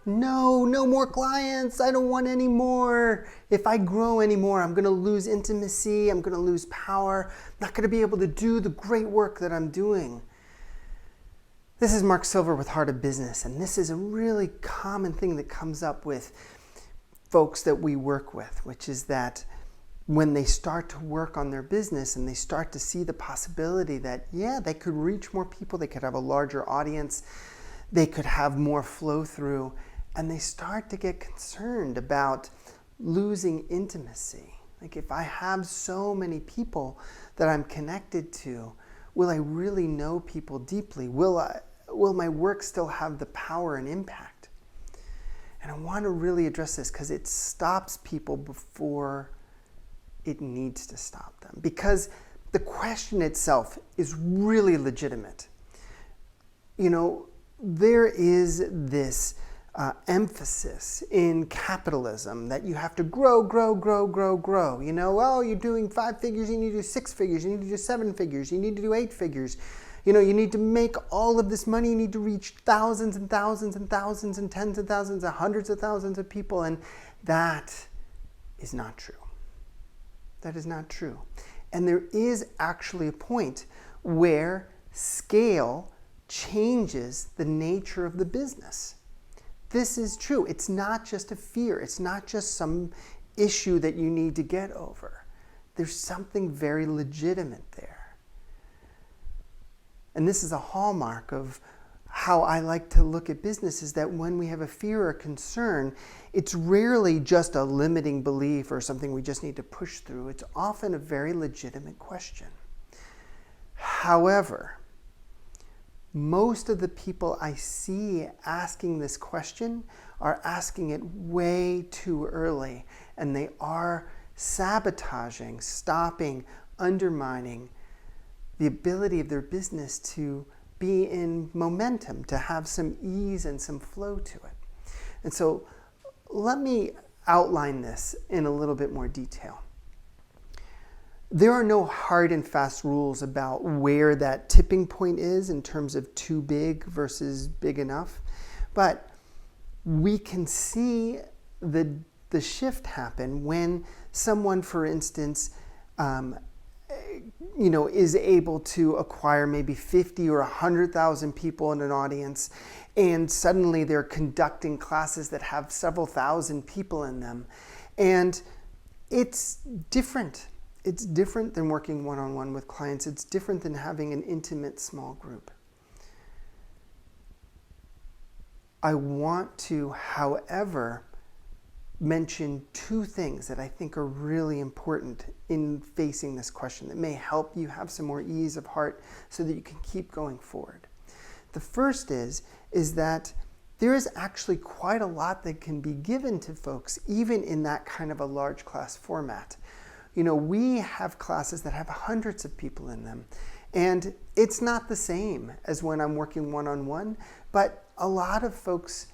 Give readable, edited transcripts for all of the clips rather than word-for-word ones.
No, no more clients. I don't want any more. If I grow anymore, I'm going to lose intimacy. I'm going to lose power. I'm not going to be able to do the great work that I'm doing. This is Mark Silver with Heart of Business, and this is a really common thing that comes up with folks that we work with, which is that when they start to work on their business and they start to see the possibility that, yeah, they could reach more people, they could have a larger audience, they could have more flow through, and they start to get concerned about losing intimacy. Like, if I have so many people that I'm connected to, will I really know people deeply? Will my work still have the power and impact? And I want to really address this because it stops people before it needs to stop them. Because the question itself is really legitimate. You know, there is this emphasis in capitalism that you have to grow. You know, oh, you're doing 5 figures, you need to do 6 figures, you need to do 7 figures, you need to do 8 figures. You know, you need to make all of this money, you need to reach thousands and thousands and thousands and tens of thousands and hundreds of thousands of people, and that is not true. That is not true. And there is actually a point where scale changes the nature of the business. This is true. It's not just a fear. It's not just some issue that you need to get over. There's something very legitimate there. And this is a hallmark of how I like to look at business, is that when we have a fear or concern, it's rarely just a limiting belief or something we just need to push through. It's often a very legitimate question. However, most of the people I see asking this question are asking it way too early, and they are sabotaging, stopping, undermining the ability of their business to be in momentum, to have some ease and some flow to it. And so let me outline this in a little bit more detail. There are no hard and fast rules about where that tipping point is in terms of too big versus big enough, but we can see the shift happen when someone, for instance, is able to acquire maybe 50 or 100,000 people in an audience, and suddenly they're conducting classes that have several thousand people in them. And it's different. It's different than working one-on-one with clients. It's different than having an intimate small group. I want to, however, mention 2 things that I think are really important in facing this question that may help you have some more ease of heart so that you can keep going forward. The first is that there is actually quite a lot that can be given to folks even in that kind of a large class format. You know, we have classes that have hundreds of people in them, and it's not the same as when I'm working one-on-one, but a lot of folks,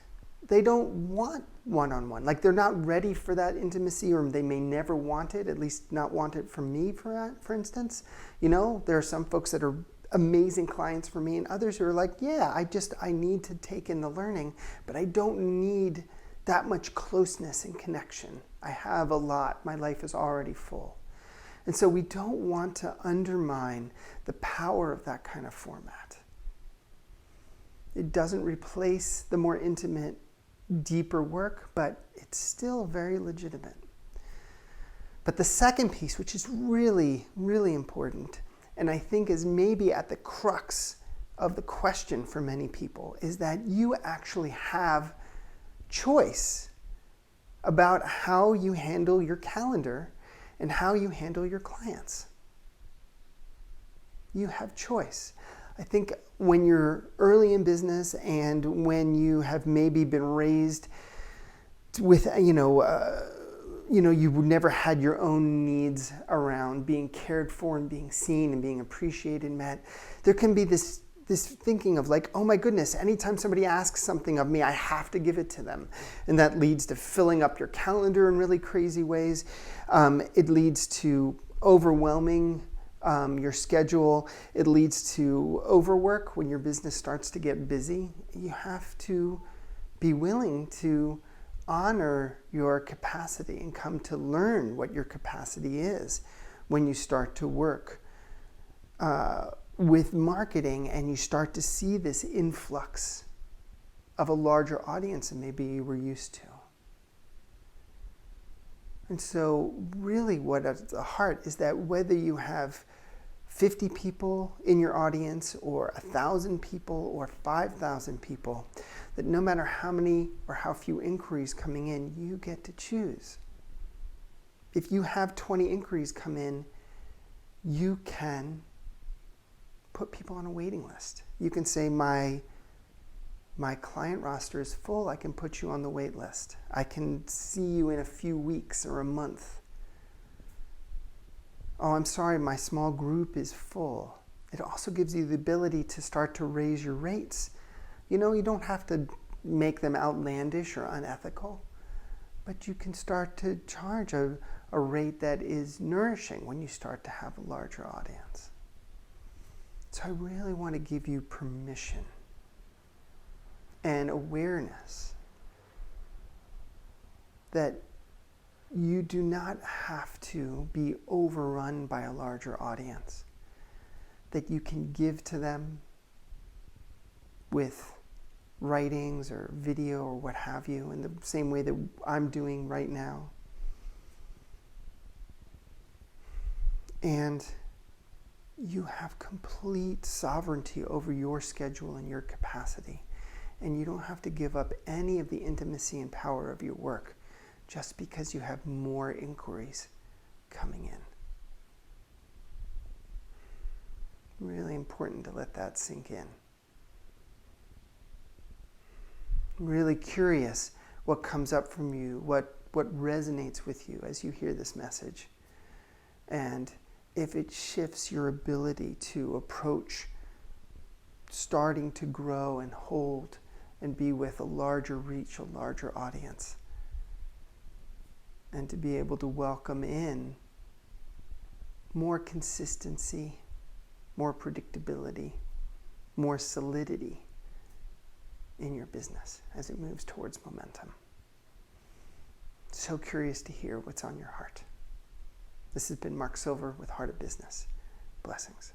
they don't want one-on-one. Like, they're not ready for that intimacy, or they may never want it, at least not want it from me, for instance. You know, there are some folks that are amazing clients for me, and others who are like, yeah, I need to take in the learning, but I don't need that much closeness and connection. I have a lot. My life is already full. And so we don't want to undermine the power of that kind of format. It doesn't replace the more intimate, deeper work, but it's still very legitimate. But the second piece, which is really, really important, and I think is maybe at the crux of the question for many people, is that you actually have choice about how you handle your calendar and how you handle your clients. You have choice. I think when you're early in business and when you have maybe been raised with, you've never had your own needs around being cared for and being seen and being appreciated and met, there can be this thinking of like, oh my goodness, anytime somebody asks something of me, I have to give it to them. And that leads to filling up your calendar in really crazy ways. It leads to overwhelming your schedule. It leads to overwork when your business starts to get busy. You have to Be willing to honor your capacity and come to learn what your capacity is when you start to work with marketing and you start to see this influx of a larger audience than maybe you were used to. And so really what at the heart is that whether you have 50 people in your audience or 1,000 people or 5,000 people, that no matter how many or how few inquiries coming in, you get to choose. If you have 20 inquiries come in, you can put people on a waiting list. You can say, my client roster is full, I can put you on the wait list. I can see you in a few weeks or a month. Oh, I'm sorry, my small group is full. It also gives you the ability to start to raise your rates. You know, you don't have to make them outlandish or unethical, but you can start to charge a rate that is nourishing when you start to have a larger audience. So I really want to give you permission and awareness that you do not have to be overrun by a larger audience, that you can give to them with writings or video or what have you in the same way that I'm doing right now. And you have complete sovereignty over your schedule and your capacity. And you don't have to give up any of the intimacy and power of your work just because you have more inquiries coming in. Really important to let that sink in. I'm really curious what comes up from you, what resonates with you as you hear this message. And if it shifts your ability to approach starting to grow and hold and be with a larger reach, a larger audience, and to be able to welcome in more consistency, more predictability, more solidity in your business as it moves towards momentum. So curious to hear what's on your heart. This has been Mark Silver with Heart of Business. Blessings.